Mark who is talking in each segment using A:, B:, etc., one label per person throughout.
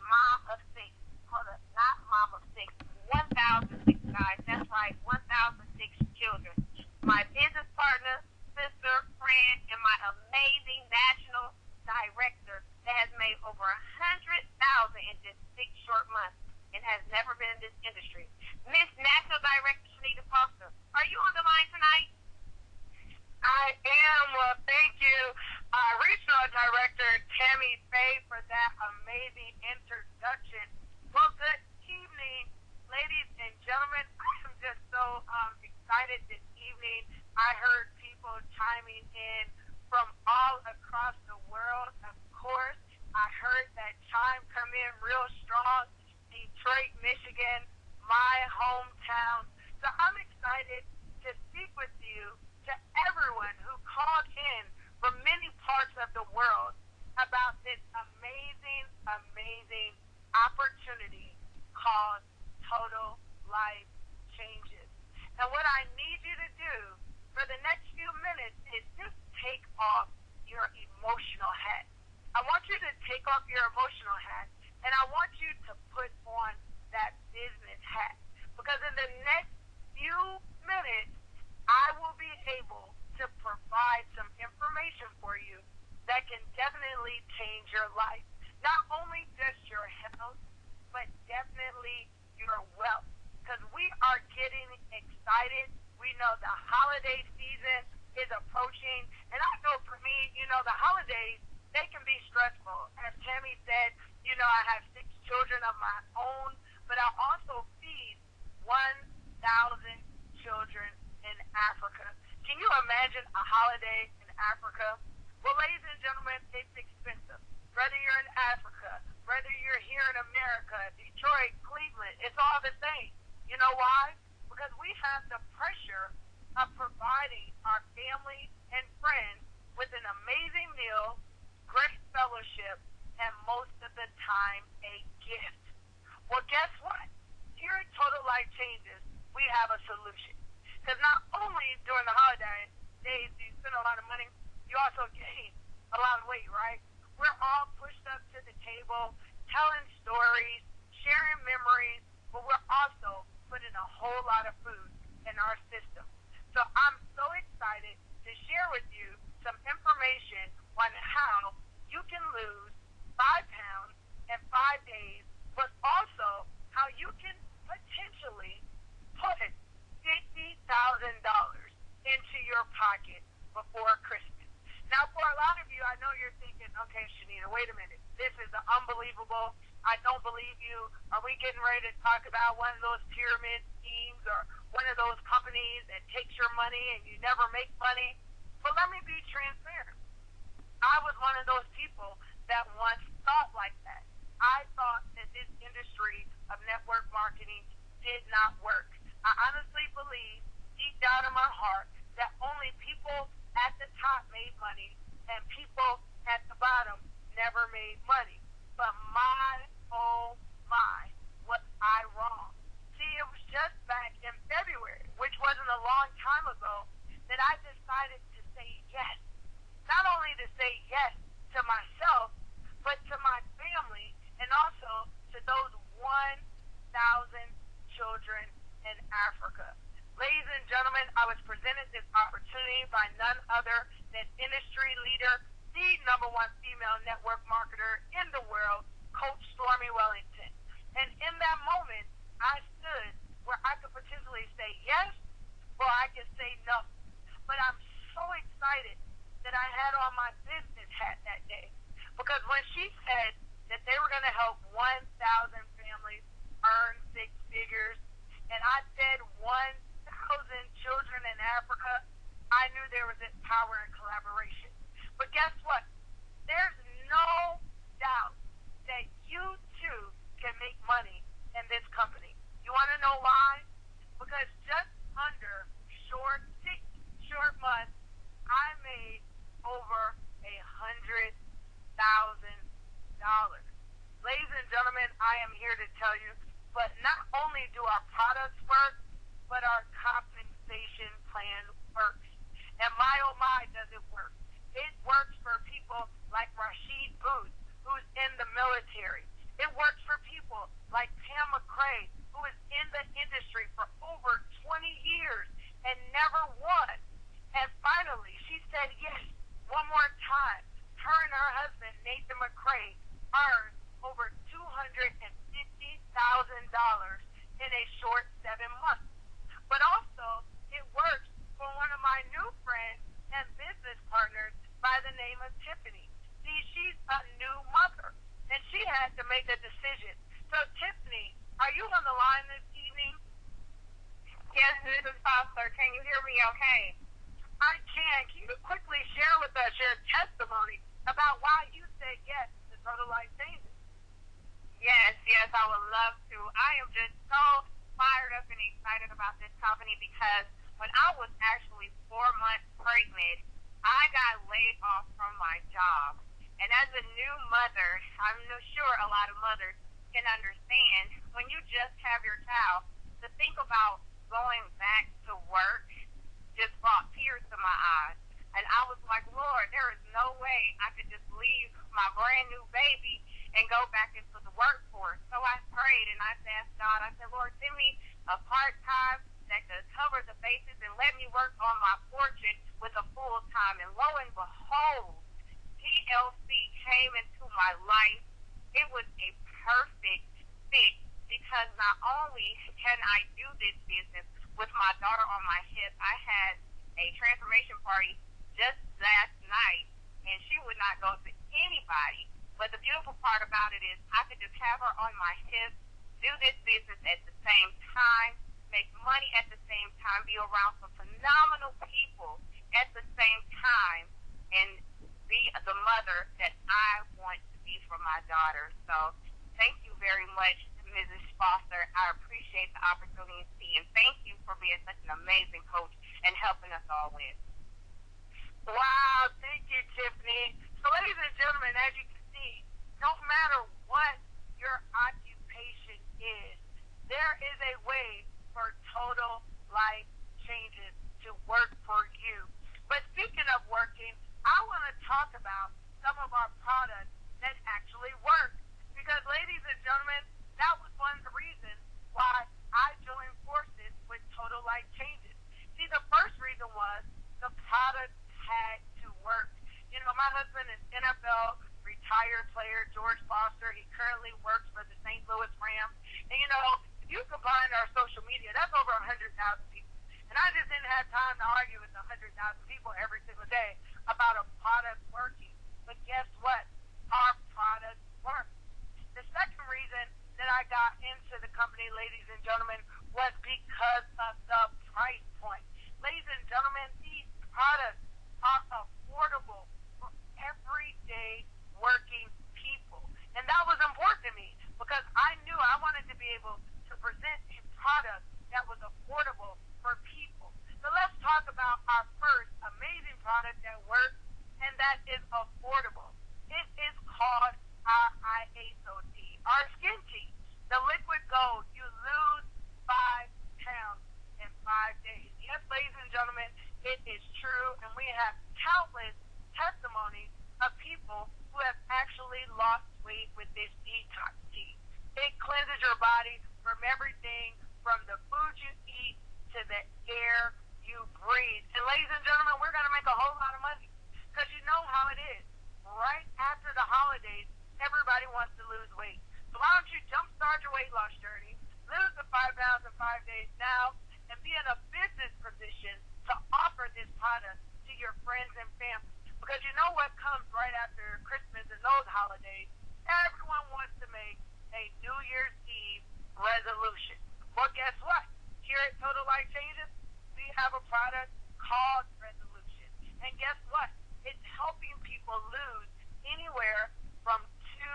A: mom of six. Hold up, not mom of six. 1,006 guys. That's right, 1,006 children. My business partner, sister, friend, and my amazing national director that has made over 100,000 in just 6 short months and has never been in this industry. Miss National Director Chanita, are you on the line tonight?
B: I am. Well, thank you, Regional Director Tammy Faye, for that amazing introduction. Well, good evening, ladies and gentlemen. I am just so excited this evening. I heard people chiming in from all across the world, of course. I heard that chime come in real strong. Detroit, Michigan, my hometown. So I'm excited to speak with you, to everyone who called in from many parts of the world about this amazing, amazing opportunity called Total Life Changes. And what I need you to do for the next few minutes is just take off your emotional hat. I want you to take off your emotional hat, and I want you to put on that business hat. Because in the next few minutes, I will be able to provide some information for you that can definitely change your life. Not only just your health, but definitely your wealth. Because we are getting excited. We know the holiday season is approaching. And I know for me, the holidays, they can be stressful. As Tammy said, I have 6 children of my own, but I also feed 1,000 children in Africa. Can you imagine a holiday in Africa? Well, ladies and gentlemen, it's expensive. Whether you're in Africa, whether you're here in America, Detroit, Cleveland, it's all the same. You know why? Because we have the pressure of providing our family and friends with an amazing meal, great fellowship, and most of the time, a gift. Well, guess what? Here at Total Life Changes, we have a solution. Because not only during the holiday days do you spend a lot of money, you also gain a lot of weight, right? We're all pushed up to the table, telling stories, sharing memories, but we're also putting a whole lot of food in our system. So I'm so excited to share with you some information on how you can lose 5 pounds in 5 days, but also how you can potentially put $50,000 into your pocket before Christmas. Now, for a lot of you, I know you're thinking, okay, Chanita, wait a minute. This is unbelievable. I don't believe you. Are we getting ready to talk about one of those pyramid schemes or one of those companies that takes your money and you never make money? But let me be transparent. I was one of those people that once thought like that. I thought that this industry of network marketing did not work. I honestly believe deep down in my heart that only people at the top made money and people at the bottom never made money. But my, oh my, was I wrong. See, it was just back in February, which wasn't a long time ago, that I decided to say yes. Not only to say yes to myself, but to my family and also to those 1,000 children in Africa. Ladies and gentlemen, I was presented this opportunity by none other than industry leader, the #1 female network marketer in the world, Coach Stormy Wellington. And in that moment, I stood where I could potentially say yes or I could say no. But I'm so excited that I had on my business hat that day. Because when she said that they were going to help 1,000 families earn 6 figures, and I said 1,000 children in Africa, I knew there was this power in collaboration. But guess what? There's no doubt that you too can make money in this company. You want to know why? Because just under 6 short months, I made over $100,000. Ladies and gentlemen, I am here to tell you, but not only do our products work, but our compensation plan works. And my oh my, does it work. It works for people like Rashid Booth, who's in the military. It works like Pam McCrae, who is in the industry for over 20 years and never won. And finally, she said yes one more time. Her and her husband, Nathan McCrae, earned over $250,000 in a short 7 months. But also, it works for one of my new friends and business partners by the name of Tiffany. See, she's a new mother, and she had to make a decision. So, Tiffany, are you on the line this evening?
A: Yes, Mrs. Foster. Can you hear me okay?
B: I can. Can you quickly share with us your testimony about why you said yes to Total Life Changes?
A: Yes, I would love to. I am just so fired up and excited about this company because when I was actually 4 months pregnant, I got laid off from my job. And as a new mother, I'm sure a lot of mothers can understand when you just have your child, to think about going back to work just brought tears to my eyes. And I was like, Lord, there is no way I could just leave my brand new baby and go back into the workforce. So I prayed and I asked God, I said, Lord, send me a part-time that could cover the bases and let me work on my portrait with a full-time. And lo and behold, TLC came into my life. It was a perfect fit because not only can I do this business with my daughter on my hip, I had a transformation party just last night, and she would not go to anybody. But the beautiful part about it is I could just have her on my hip, do this business at the same time, make money at the same time, be around some phenomenal people at the same time, and be the mother that I want to be for my daughter. So thank you very much, Mrs. Foster. I appreciate the opportunity, and thank you for being such an amazing coach and helping us all win.
B: Wow, thank you, Tiffany. So, ladies and gentlemen, as you can see, no matter what your occupation is, there is a way for Total Life Changes to work for you. But speaking of working, I want to talk about some of our products that actually work. Because, ladies and gentlemen, that was one of the reasons why I joined forces with Total Life Changes. See, the first reason was the product had to work. You know, my husband is NFL retired player George Foster. He currently works for the St. Louis Rams. And, you know, if you combine our social media, that's over 100,000 people. And I just didn't have time to argue with 100,000 people every single day about a product working. But guess what? Our product works. The second reason that I got into the company, ladies and gentlemen, was because of the price point. Ladies and gentlemen, these products are affordable for everyday working people. And that was important to me because I knew I wanted to be able to present a product that was affordable for people. So let's talk about our first amazing product that works and that is affordable. It is called our IASOT, our skin tea. The liquid gold, you lose 5 pounds in 5 days. Yes, ladies and gentlemen, it is true, and we have countless testimonies of people who have actually lost weight with this detox tea. It cleanses your body from everything from the food you eat to the air you breathe. And ladies and gentlemen, we're going to make a whole lot of money because you know how it is. Right after the holidays, everybody wants to lose weight. So why don't you jumpstart your weight loss journey, lose the 5 pounds in 5 days now, and be in a business position to offer this product to your friends and family. Because you know what comes right after Christmas and those holidays? Everyone wants to make a New Year's Eve resolution. Well, guess what? Here at Total Life Changes, we have a product called Resolution. And guess what? It's helping people lose anywhere from 2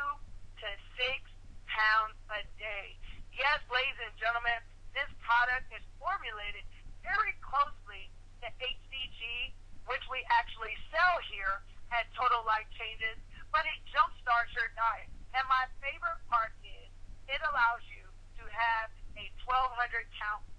B: to 6 pounds a day. Yes, ladies and gentlemen, this product is formulated very closely to HCG, which we actually sell here at Total Life Changes, but it jumpstarts your diet. And my favorite part is it allows you to have a 1,200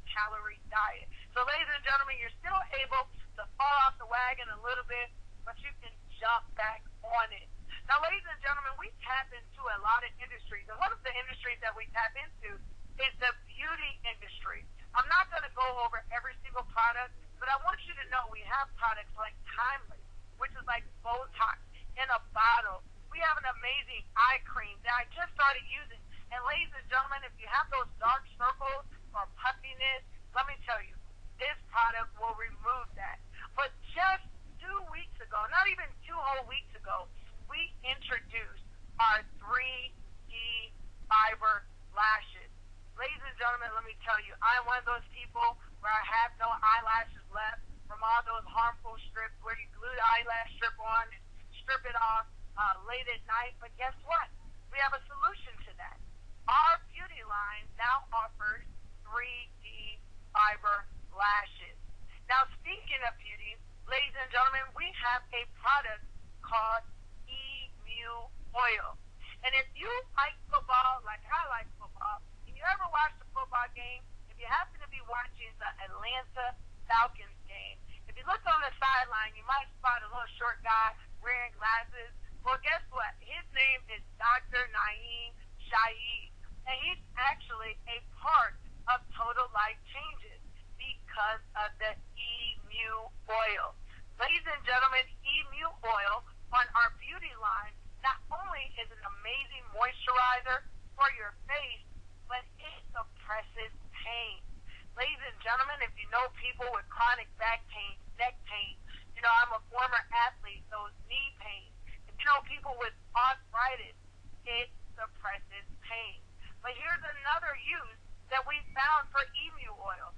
B: calorie diet. So, ladies and gentlemen, you're still able to fall off the wagon a little bit, but you can jump back on it. Now, ladies and gentlemen, we tap into a lot of industries, and one of the industries that we tap into is the beauty industry. I'm not going to go over every single product, but I want you to know we have products like Timeless, which is like Botox in a bottle. We have an amazing eye cream that I just started using. And ladies and gentlemen, if you have those dark circles or puffiness, let me tell you, this product will remove that. But just 2 weeks ago, not even 2 whole weeks ago, we introduced our 3D fiber lashes. Ladies and gentlemen, let me tell you, I'm one of those people where I have no eyelashes left from all those harmful strips where you glue the eyelash strip on and strip it off late at night. But guess what? We have a solution to that. Our beauty line now offers 3D fiber lashes. Now, speaking of beauty, ladies and gentlemen, we have a product called Emu Oil. And if you like football, like I like football, and you ever watched a football game, if you happen to be watching the Atlanta Falcons game, if you look on the sideline, you might spot a little short guy wearing glasses. Well, guess what? His name is Dr. Naeem Shaheed, and he's actually a part of Total Life Changes because of the Emu Oil. Ladies and gentlemen, Emu Oil on our beauty line not only is an amazing moisturizer for your face, but it suppresses pain. Ladies and gentlemen, if you know people with chronic back pain, neck pain, you know, I'm a former athlete, those knee pains. If you know people with arthritis, it suppresses pain. But here's another use that we found for Emu Oil.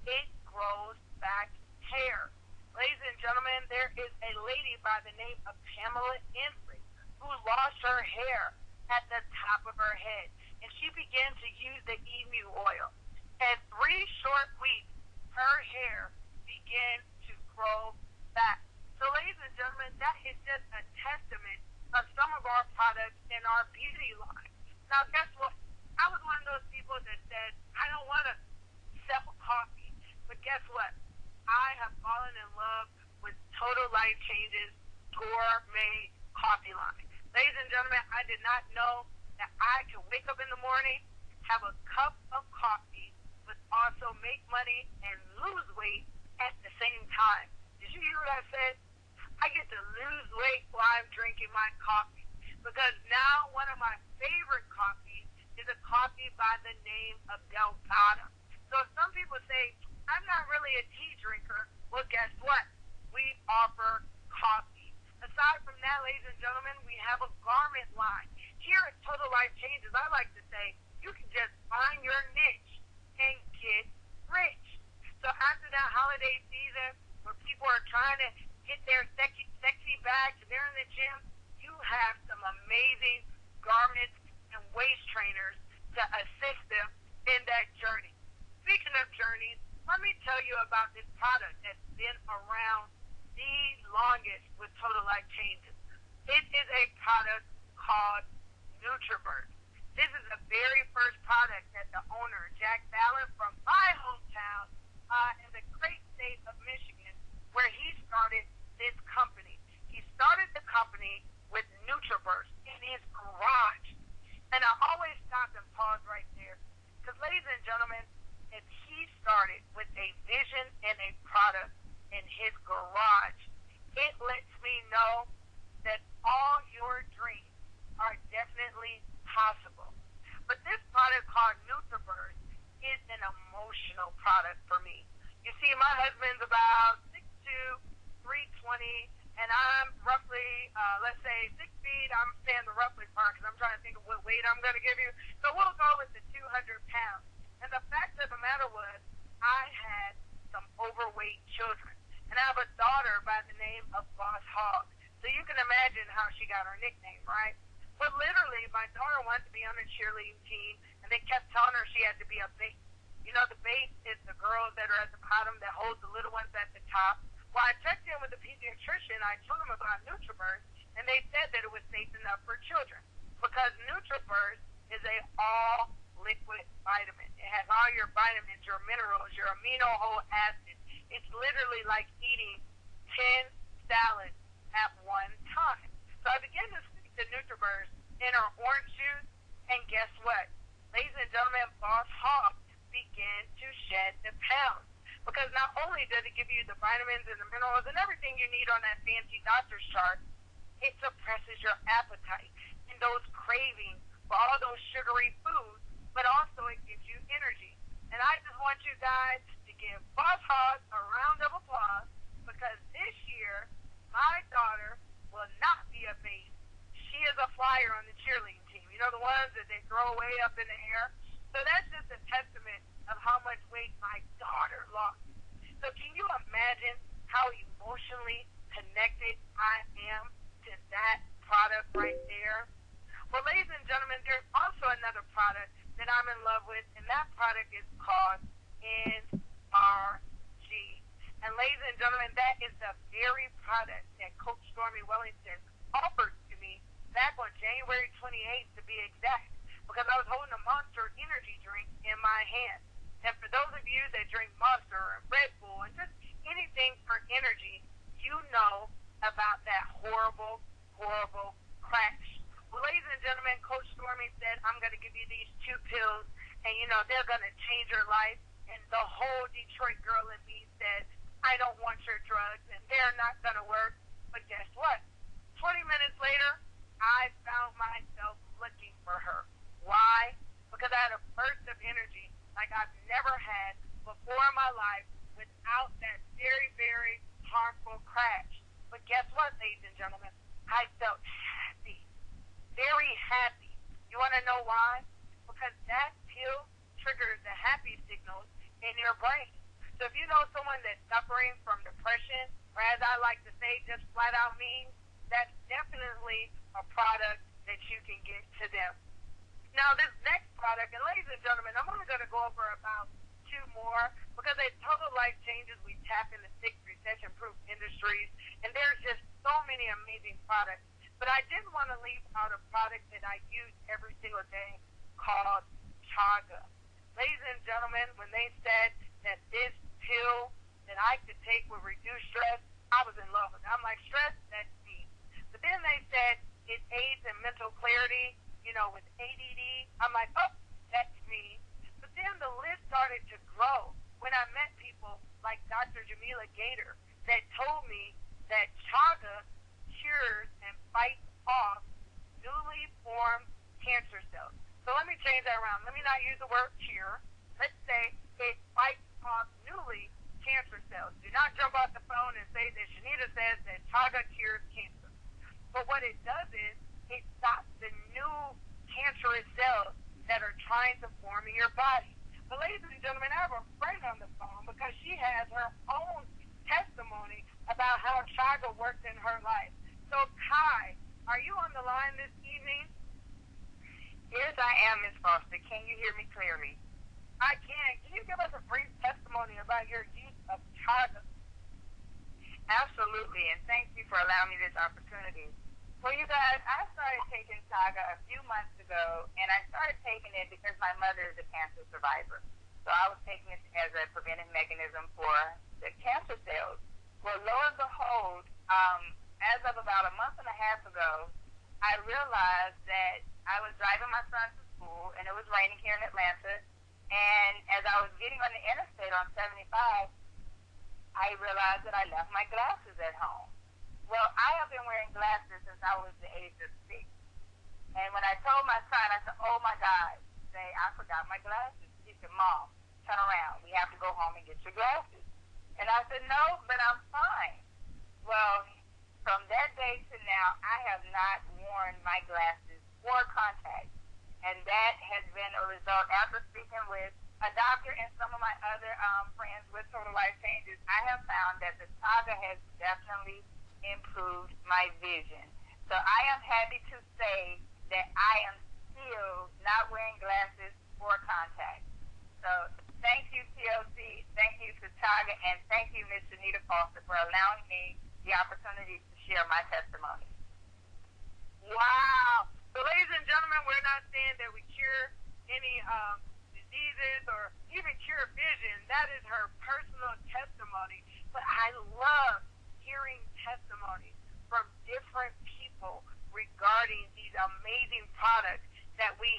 B: It grows back hair. Ladies and gentlemen, there is a lady by the name of Pamela Inslee who lost her hair at the top of her head, and she began to use the Emu Oil. In 3 short weeks, her hair began to grow back. So, ladies and gentlemen, that is just a testament of some of our products in our beauty line. Now, guess what? I was one of those people that said, I don't want to sell coffee. But guess what? I have fallen in love with Total Life Changes gourmet coffee line. Ladies and gentlemen, I did not know that I could wake up in the morning, have a cup of coffee, but also make money and lose weight at the same time. Did you hear what I said? I get to lose weight while I'm drinking my coffee. Because now one of my favorite coffees is a coffee by the name of Delgado. So some people say, I'm not really a tea drinker. Well, guess what? We offer coffee. Aside from that, ladies and gentlemen, we have a garment line. Here at Total Life Changes, I like to say, you can just find your niche and get rich. So after that holiday season, where people are trying to get their sexy bags, they're in the gym, you have some amazing garments and waist trainers to assist them in that journey. Speaking of journeys, let me tell you about this product that's been around the longest with Total Life Changes. It is a product called NutriBurst. This is the very first product that the owner, Jack Fallon, from my hometown in the great state of Michigan, where he started this company. He started the company with NutriBurst in his garage. And I always stop and pause right there. Because, ladies and gentlemen, if he started with a vision and a product in his garage, it lets me know that all your dreams are definitely possible. But this product called NutriBurst is an emotional product for me. You see, my husband's about 6'2", 320, and I'm roughly, let's say, 6 feet. I'm saying the roughly part because I'm trying to think of what weight I'm going to give you. So we'll go with the 200 pounds. And the fact of the matter was, I had some overweight children. And I have a daughter by the name of Boss Hog. So you can imagine how she got her nickname, right? But literally, my daughter wanted to be on a cheerleading team, and they kept telling her she had to be a base. You know, the base is the girls that are at the bottom that hold the little ones at the top. Well, I checked in with the pediatrician. I told them about NutriBurst, and they said that it was safe enough for children because NutriBurst is a all-liquid vitamin. It has all your vitamins, your minerals, your amino whole acids. It's literally like eating 10 salads at one time. So I began to speak the Nutriburst in her orange juice, and guess what? Ladies and gentlemen, Boss Hog began to shed the pounds. Because not only does it give you the vitamins and the minerals and everything you need on that fancy doctor's chart, it suppresses your appetite and those cravings for all those sugary foods, but also it gives you energy. And I just want you guys to give Boss Hog a round of applause because this year, my daughter will not be a baby. She is a flyer on the cheerleading team. You know, the ones that they throw way up in the air? So that's just a testament of how much weight my daughter lost. So can you imagine how emotionally connected I am to that product right there? Well, ladies and gentlemen, there's also another product that I'm in love with, and that product is called NRG. And ladies and gentlemen, that is the very product that Coach Stormy Wellington offered to me back on January 28th, to be exact, because I was holding a Monster energy drink in my hand. And for those of you that drink Monster or Red Bull and just anything for energy, you know about that horrible, horrible crash. Well, ladies and gentlemen, Coach Stormy said, I'm going to give you these 2 pills, and, you know, they're going to change your life. And the whole Detroit girl in me said, I don't want your drugs, and they're not going to work. But guess what? 20 minutes later, I found myself looking for her. Why? Because I had a burst of energy like I've never had before in my life without that very, very harmful crash. But guess what, ladies and gentlemen? I felt happy, very happy. You want to know why? Because that pill triggers the happy signals in your brain. So if you know someone that's suffering from depression, or as I like to say, just flat out mean, that's definitely a product that you can get to them. Now, this next product, and ladies and gentlemen, I'm only going to go over about 2 more because at Total Life Changes, we tap into 6 recession-proof industries, and there's just so many amazing products. But I didn't want to leave out a product that I use every single day called Chaga. Ladies and gentlemen, when they said that this pill that I could take would reduce stress, I was in love with it. I'm like, stress, that's me. But then they said it aids in mental clarity, you know, with ADD. I'm like, oh, that's me. But then the list started to grow when I met people like Dr. Jamila Gator that told me that Chaga cures and fights off newly formed cancer cells. So let me change that around. Let me not use the word cure. Let's say it fights off newly cancer cells. Do not jump off the phone and say that Chanita says that Chaga cures cancer. But what it does is it stops the new cancerous cells that are trying to form in your body. But ladies and gentlemen, I have a friend on the phone because she has her own testimony about how Chaga worked in her life. So Kai, are you on the line this evening?
C: Yes, I am, Ms. Foster. Can you hear me clearly?
B: I can. Can you give us a brief testimony about your use of Chaga?
C: Absolutely, and thank you for allowing me this opportunity. Well, you guys, I started taking Chaga a few months ago, and I started taking it because my mother is a cancer survivor. So I was taking it as a preventive mechanism for the cancer cells. Well, lo and behold, as of about a month and a half ago, I realized that I was driving my son to school, and it was raining here in Atlanta. And as I was getting on the interstate on 75, I realized that I left my glasses at home. Well, I have been wearing glasses since I was the age of 6. And when I told my son, I said, oh my God, I forgot my glasses. He said, Mom, turn around. We have to go home and get your glasses. And I said, no, but I'm fine. Well, from that day to now, I have not worn my glasses or contacts. And that has been a result. After speaking with a doctor and some of my other friends with Total Life Changes, I have found that the Chaga has definitely improved my vision. So I am happy to say that I am still not wearing glasses or contacts. So thank you, TLC, thank you to Chaga, and thank you, Ms. Chanita Foster, for allowing me the opportunity to share my testimony.
B: Wow. So ladies and gentlemen, we're not saying that we cure any diseases or even cure vision. That is her personal testimony. But I love hearing testimonies from different people regarding these amazing products that we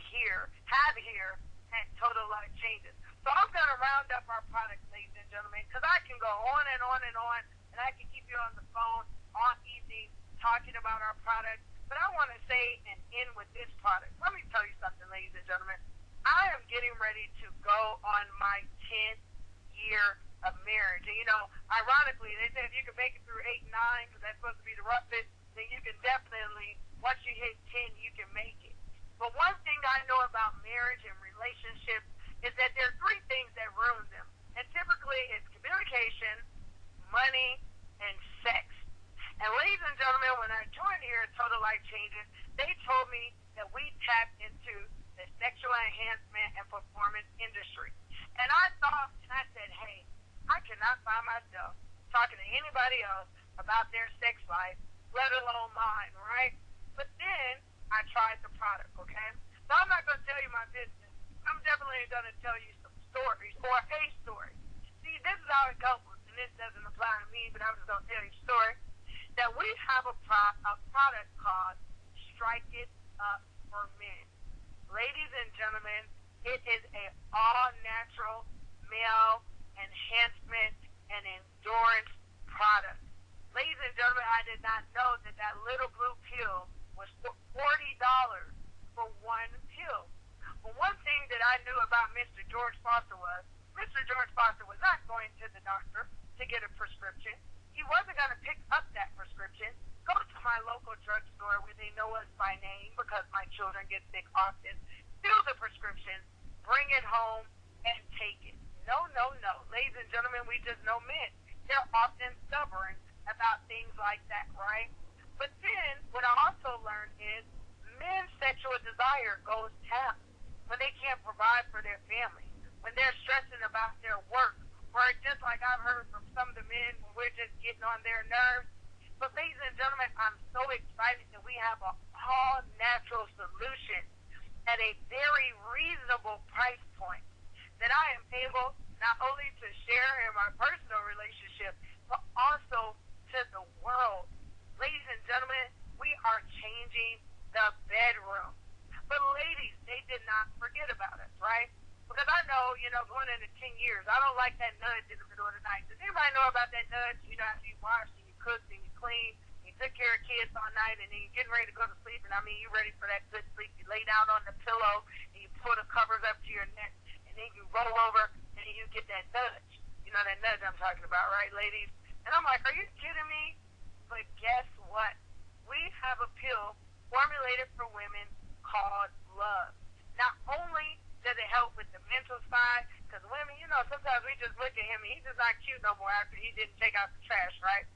B: have here at Total Life Changes. So I'm going to round up our products, ladies and gentlemen, because I can go on and on and on, and I can keep you on the phone all evening talking about our products. But I want to say and end with this product. Let me tell you something, ladies and gentlemen. I am getting ready to go on my 10th year of marriage. And, ironically, they say if you can make it through 8 and 9, because that's supposed to be the roughest, then you can definitely, once you hit 10, you can make it. But one thing I know about marriage and relationships is that there are 3 things that ruin them. And typically it's communication, money, and sex. And ladies and gentlemen, when I joined here at Total Life Changes, they told me that we tapped into the sexual enhancement and performance industry. And I thought, and I said, hey, I cannot find myself talking to anybody else about their sex life, let alone mine, right? But then I tried the product, okay? So I'm not going to tell you my business. I'm definitely going to tell you some stories, or a story. See, this is how it goes, and this doesn't apply to me, but I'm just going to tell you a story. That we have a product called Strike It Up for Men. Ladies and gentlemen, it is an all-natural male enhancement and endurance product. Ladies and gentlemen, I did not know that that little blue pill was $40 for one pill. Well, one thing that I knew about Mr. George Foster was not going to the doctor to get a prescription. He wasn't going to pick up that prescription, go to my local drugstore where they know us by name because my children get sick often, fill the prescription, bring it home, and take it. No, no, no. Ladies and gentlemen, we just know men. They're often stubborn about things like that, right? But then what I also learned is men's sexual desire goes down when they can't provide for their family, when they're stressing about their work, or just like I've heard from some of the men when we're just getting on their nerves. But ladies and gentlemen, I'm so excited that we have a all-natural solution at a very reasonable price point that I am able not only to share in my personal relationship, but also to the world. Ladies and gentlemen, we are changing the bedroom. But ladies, they did not forget about us, right? Because I know, going into 10 years, I don't like that nudge in the middle of the night. Does anybody know about that nudge? After you washed and you cooked and you cleaned, you took care of kids all night, and then you're getting ready to go to sleep, and you ready for that good sleep. You lay down on the pillow, and you pull the covers up to your neck, and then you roll over, and you get that nudge. You know that nudge I'm talking about, right, ladies? And I'm like, are you kidding me? But guess what? We have a pill formulated for women called Love. Not only does it help with the mental side, because women, sometimes we just look at him and he's just not cute no more after he didn't take out the trash, right?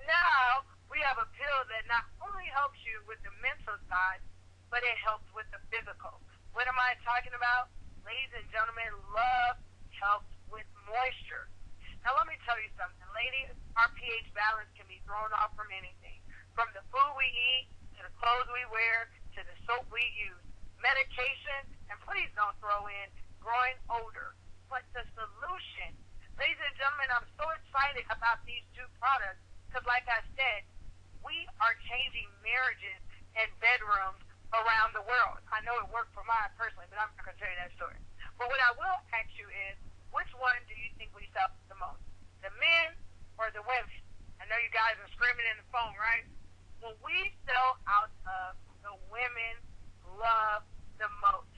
B: Now, we have a pill that not only helps you with the mental side, but it helps with the physical. What am I talking about? Ladies and gentlemen, Love helps with moisture. Now, let me tell you something. Ladies, our pH balance can be thrown off from anything. From the food we eat, to the clothes we wear, to the soap we use. Medication, and please don't throw in growing older. But the solution, ladies and gentlemen, I'm so excited about these 2 products because, like I said, we are changing marriages and bedrooms around the world. I know it worked for mine personally, but I'm not going to tell you that story. But what I will ask you is, which one do you think we sell the most? The men or the women? I know you guys are screaming in the phone, right? Well, we sell out of the women Love the most.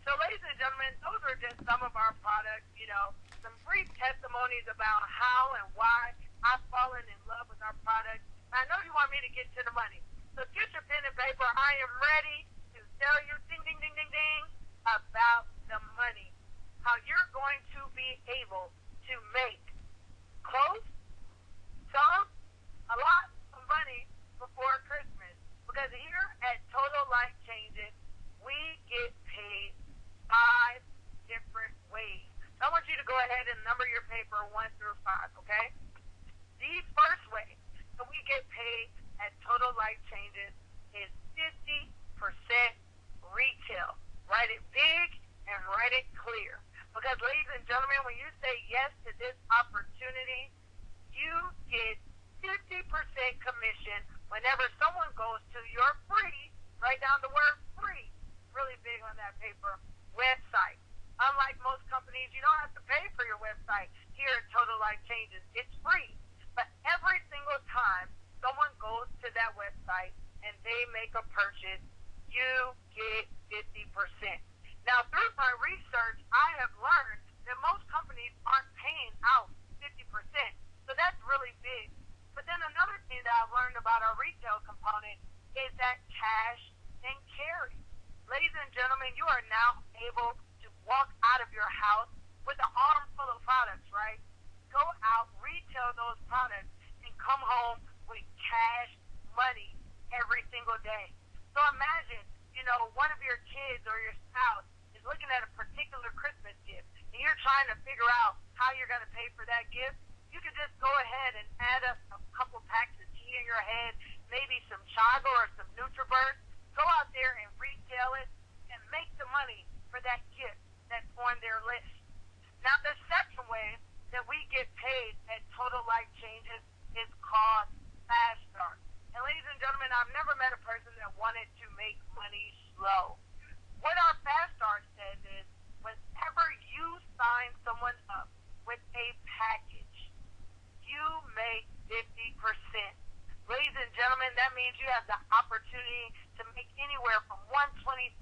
B: So, ladies and gentlemen, those are just some of our products, some brief testimonies about how and why I've fallen in love with our products. I know you want me to get to the money. So get your pen and paper. I am ready to tell you, ding, ding, ding, ding, ding, about the money. How you're going to be able to make close, some, a lot of money before Christmas. Because here at Total Life Changes, we get paid 5 different ways. So I want you to go ahead and number your paper 1 through 5, okay? The first way that we get paid at Total Life Changes is 50% retail. Write it big and write it clear. Because, ladies and gentlemen, when you say yes to this opportunity, you get 50% commission whenever someone goes to your free Write down the word free. Really big on that paper. Website. Unlike most companies, you don't have to pay for your website. Here at Total Life Changes, it's free. But every single time someone goes to that website and they make a purchase, you get 50%. Now, through my research, I have learned that most companies aren't paying out 50%. So that's really big. But then another thing that I've learned about our retail component is that cash and carry. Ladies and gentlemen, you are now able to walk out of your house with an arm full of products, right? Go out, retail those products, and come home with cash, money, every single day. So imagine, one of your kids or your spouse is looking at a particular Christmas gift, and you're trying to figure out how you're going to pay for that gift. You can just go ahead and add up a couple packs of tea in your head, maybe some Chaga or some NutriBurst. Go out there and retail it and make the money for that gift that's on their list. Now, the second way that we get paid at Total Life Changes is called Fast Start. And ladies and gentlemen, I've never met a person that wanted to make money slow. What our Fast Start says is, whenever you sign someone up with a package, you make 50%. Ladies and gentlemen, that means you have the opportunity to make anywhere from $125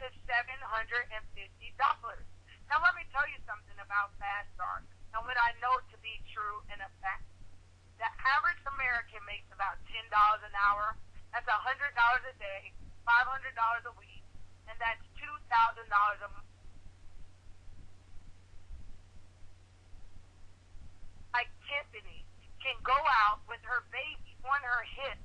B: to $750. Now, let me tell you something about Fast Start and what I know to be true and a fact. The average American makes about $10 an hour. That's $100 a day, $500 a week, and that's $2,000 a month. Like Tiffany can go out with her baby on her hip,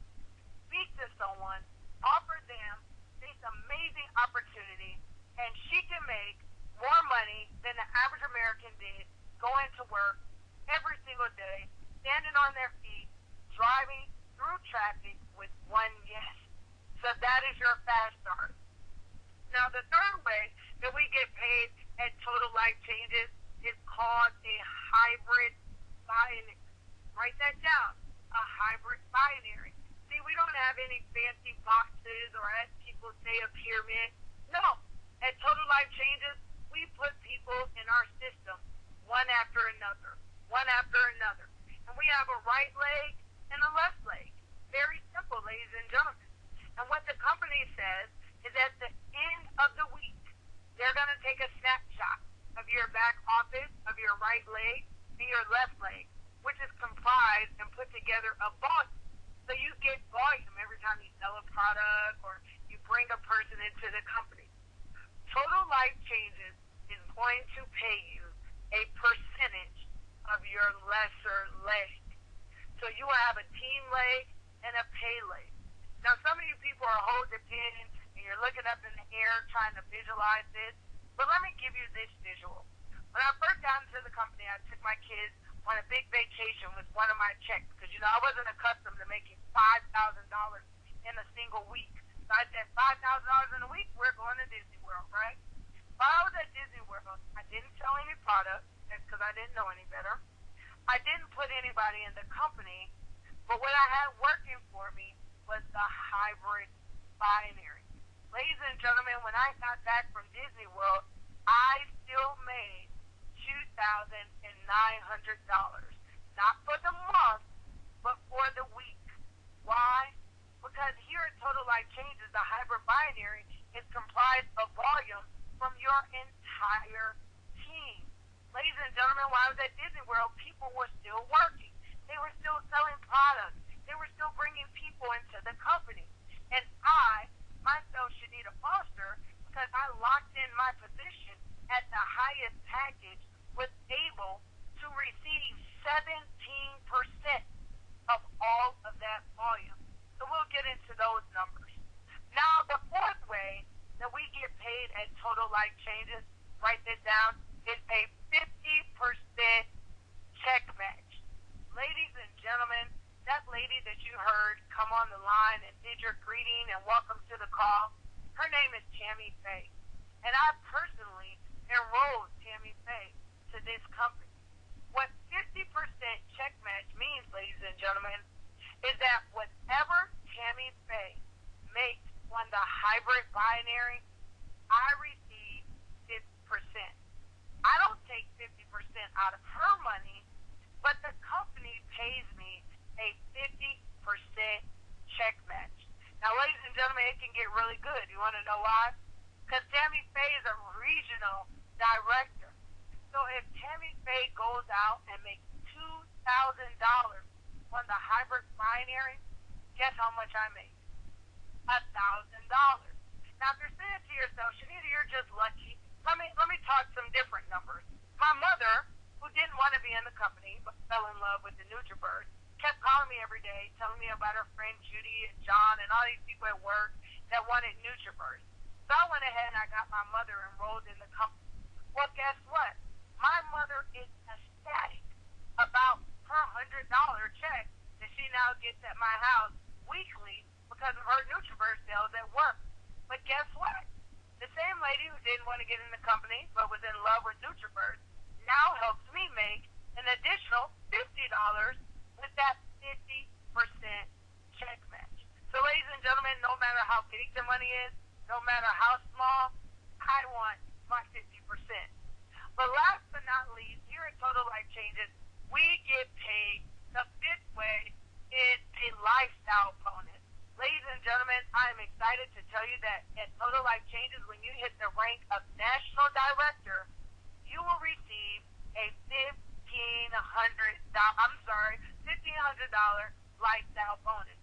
B: speak to someone, offer them this amazing opportunity, and she can make more money than the average American did going to work every single day, standing on their feet, driving through traffic with one yes. So that is your Fast Start. Now, the third way that we get paid at Total Life Changes is called a hybrid binary. Write that down, a hybrid binary. See, we don't have any fancy boxes or, as people say, a pyramid. No. At Total Life Changes, we put people in our system one after another, one after another. And we have a right leg and a left leg. Very simple, ladies and gentlemen. And what the company says is at the end of the week, they're going to take a snapshot of your back office, of your right leg, and your left leg, which is comprised and put together of volume. So you get volume every time you sell a product or you bring a person into the company. Total Life Changes is going to pay you a percentage of your lesser leg. So you will have a team leg and a pay leg. Now, some of you people are holding the pen and you're looking up in the air trying to visualize this. But let me give you this visual. When I first got into the company, I took my kids on a big vacation with one of my checks because, I wasn't accustomed to making $5,000 in a single week. So I said, $5,000 in a week, we're going to Disney World, right? While I was at Disney World, I didn't sell any products because I didn't know any better. I didn't put anybody in the company, but what I had working for me was the hybrid binary. Ladies and gentlemen, when I got back from Disney World, I still made $2,900. Not for the month, but for the week. Why? Because here at Total Life Changes, the hybrid binary is comprised of volume from your entire team. Ladies and gentlemen, while I was at Disney World, people were still working. They were still selling products. They were still bringing people into the company. And I, myself, Chanita Foster, because I locked in my position at the highest package, was able to receive 17% of all of that volume. So we'll get into those numbers. Now, the fourth way that we get paid at Total Life Changes, write this down, is a 50% check match. Ladies and gentlemen, that lady that you heard come on the line and did your greeting and welcome to the call, her name is Tammy Faye. And I personally enrolled Tammy Faye to this company. What 50% check match means, ladies and gentlemen, is that whatever Tammy Faye makes on the hybrid binary, I receive 50%. I don't take 50% out of her money, but the company pays me a 50% check match. Now, ladies and gentlemen, it can get really good. You want to know why? Because Tammy Faye is a regional director. So if Tammy Faye goes out and makes $2,000 on the hybrid binary, guess how much I make? $1,000. Now, if you're saying to yourself, Chanita, you're just lucky, let me talk some different numbers. My mother, who didn't want to be in the company but fell in love with the NutriBird, kept calling me every day, telling me about her friend Judy and John and all these people at work that wanted NutriBird. So I went ahead and I got my mother enrolled in the company. Well, guess what? My mother is ecstatic about her $100 check that she now gets at my house weekly because of her NutriBird sales at work. But guess what? The same lady who didn't want to get in the company but was in love with NutriBird now helps me make an additional $50 with that 50% check match. So, ladies and gentlemen, no matter how big the money is, no matter how small, I want my 50%. But last but not least, here at Total Life Changes, we get paid the fifth way is a lifestyle bonus. Ladies and gentlemen, I am excited to tell you that at Total Life Changes, when you hit the rank of National Director, you will receive a $1,500 lifestyle bonus.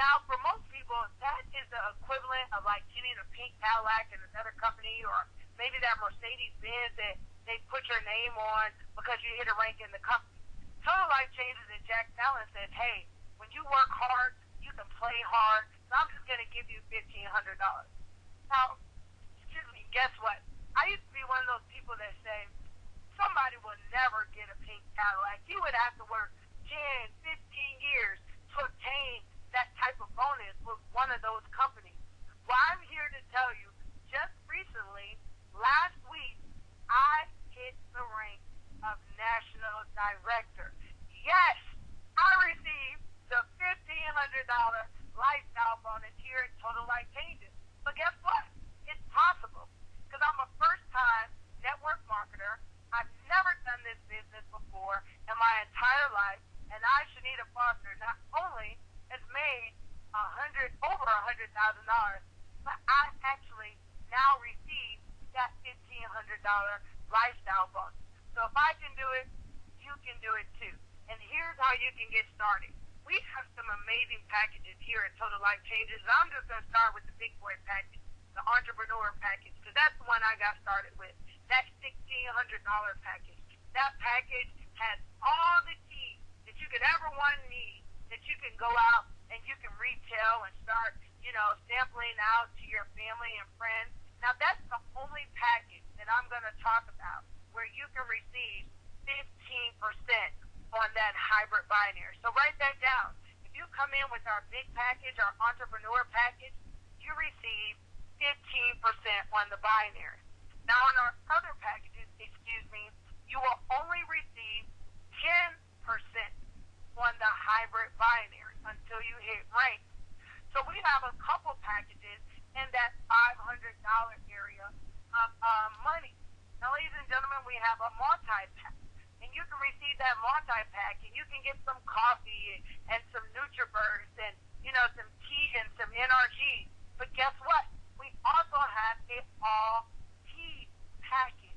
B: Now, for most people, that is the equivalent of like getting a pink Cadillac in another company, or maybe that Mercedes-Benz that they put your name on because you hit a rank in the company. Total Life Changes and Jack Allen said, hey, when you work hard, you can play hard, so I'm just going to give you $1,500. Now, excuse me, guess what? I used to be one of those people that say, somebody will never get a pink Cadillac. You would have to work 10, 15 years to obtain that type of bonus with one of those companies. Well, I'm here to tell you, just recently, last week, I hit the rank of National Director. Yes, I received the $1,500 lifestyle bonus here at Total Life Changes. But guess what? It's possible, because I'm a first-time network marketer. I've never done this business before in my entire life, and I, Chanita Foster, not only has made over $100,000, but I actually now receive that $1,500 lifestyle bonus. So if I can do it, you can do it too. And here's how you can get started. We have some amazing packages here at Total Life Changes. I'm just going to start with the big boy package, the entrepreneur package, because that's the one I got started with. That $1,600 package. That package has all the keys that you could ever want and need, that you can go out and you can retail and start, sampling out to your family and friends. Now, that's the only package that I'm going to talk about where you can receive 15% on that hybrid binary. So write that down. If you come in with our big package, our entrepreneur package, you receive 15% on the binary. Now, on our other packages, you will only receive 10% on the hybrid binary until you hit rank. So we have a couple packages in that $500 area of money. Now, ladies and gentlemen, we have a multi-pack. And you can receive that multi-pack, and you can get some coffee and some NutriBirds and, some tea and some NRG. But guess what? We also have an all-tea package.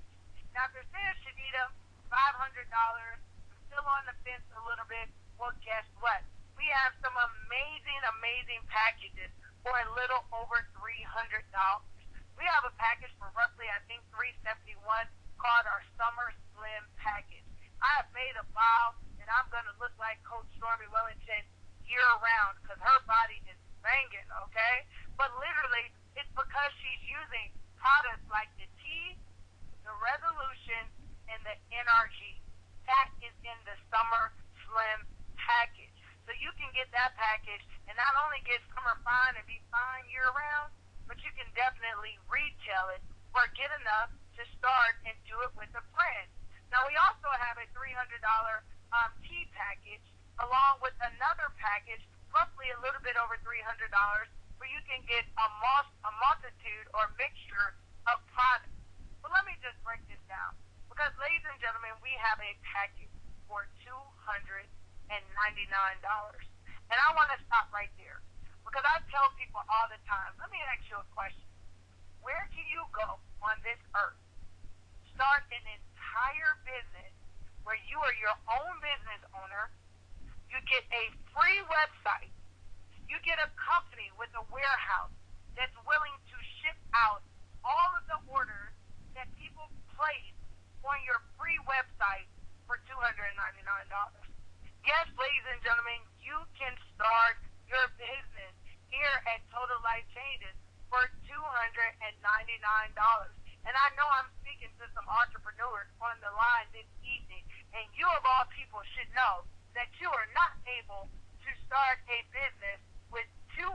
B: Now, if you're saying, Chanita, $500, I'm still on the fence a little bit. Well, guess what? We have some amazing packages for a little over $300. We have a package for roughly, I think, $371 called our Summer Slim package. I have made a vow that I'm going to look like Coach Stormy Wellington year-round because her body is banging, okay? But literally, it's because she's using products like the tea, the Resolution, and the NRG. That is in the Summer Slim package. So you can get that package and not only get summer fine and be fine year-round, but you can definitely retail it or get enough to start and do it with a friend. Now, we also have a $300 tea package along with another package, roughly a little bit over $300 where you can get a multitude or mixture of products. But let me just break this down. Because, ladies and gentlemen, we have a package for $299. And I want to stop right there. Because I tell people all the time, let me ask you a question. Where can you go on this earth, start an entire business where you are your own business owner, you get a free website, you get a company with a warehouse that's willing to ship out all of the orders that people place on your free website for $299. Yes, ladies and gentlemen, you can start your business here at Total Life Changes for $299. And I know I'm speaking to some entrepreneurs on the line this evening, and you of all people should know that you are not able to start a business with $299.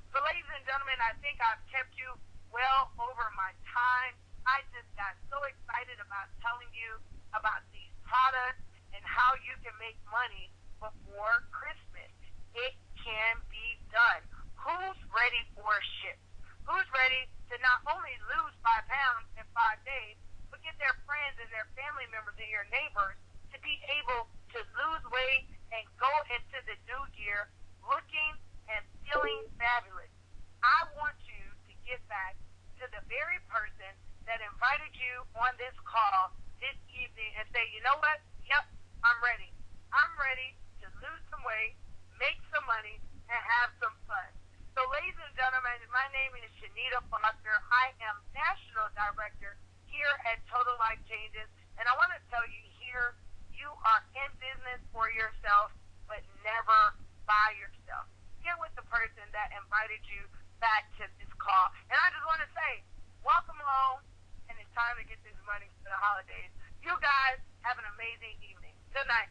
B: So, ladies and gentlemen, I think I've kept you well over my time. I just got so excited about telling you about these products and how you can make money before Christmas. It can be done. Who's ready for a shift? Who's ready to not only lose 5 pounds in 5 days, but get their friends and their family members and your neighbors to be able to lose weight and go into the new year looking and feeling fabulous? I want you to get back to the very person that invited you on this call this evening and say, you know what? Yep, I'm ready. I'm ready to lose some weight, make some money, and have some fun. So, ladies and gentlemen, my name is Chanita Foster. I am National Director here at Total Life Changes. And I want to tell you here, you are in business for yourself, but never by yourself. Get with the person that invited you back to this call. And I just want to say, welcome home, and it's time to get this money for the holidays. You guys have an amazing evening. Good night.